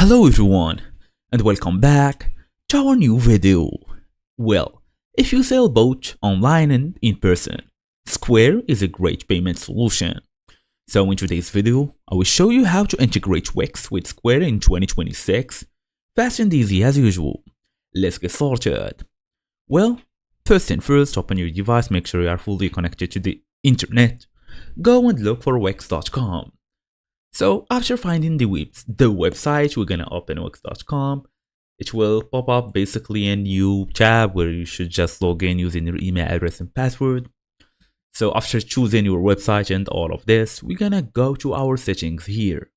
Hello everyone, and welcome back to our new video. Well, if you sell both online and in person, Square is a great payment solution. So in today's video, I will show you how to integrate Wix with Square in 2026, fast and easy as usual. Let's get started. Well, first and first, open your device, make sure you are fully connected to the internet. Go and look for Wix.com. So after finding the website, we're gonna open Wix.com. It will pop up basically a new tab where you should just log in using your email address and password. So after choosing your website and all of this, we're gonna go to our settings here.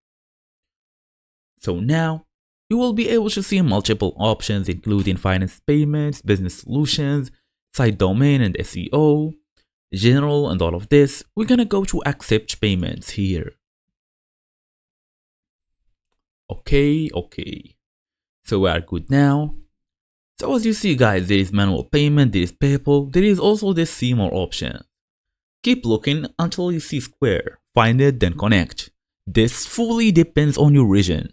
So now you will be able to see multiple options including finance payments, business solutions, site domain and SEO, general and all of this. We're gonna go to accept payments here. Okay. So we are good now. So as you see guys, there is manual payment, there is PayPal, there is also this see more option. Keep looking until you see Square, find it then connect. This fully depends on your region.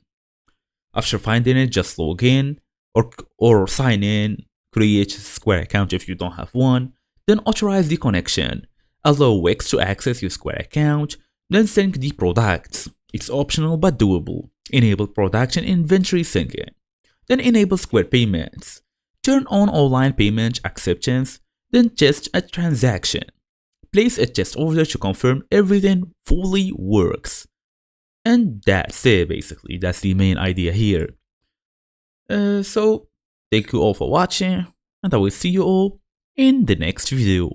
After finding it, just log in or sign in, create a Square account if you don't have one, then authorize the connection. Allow Wix to access your Square account, then sync the products. It's optional but doable. Enable product and inventory syncing. Then enable Square payments. Turn on online payment acceptance, then test a transaction. Place a test order to confirm everything fully works. And that's it basically, that's the main idea here. So thank you all for watching, and I will see you all in the next video.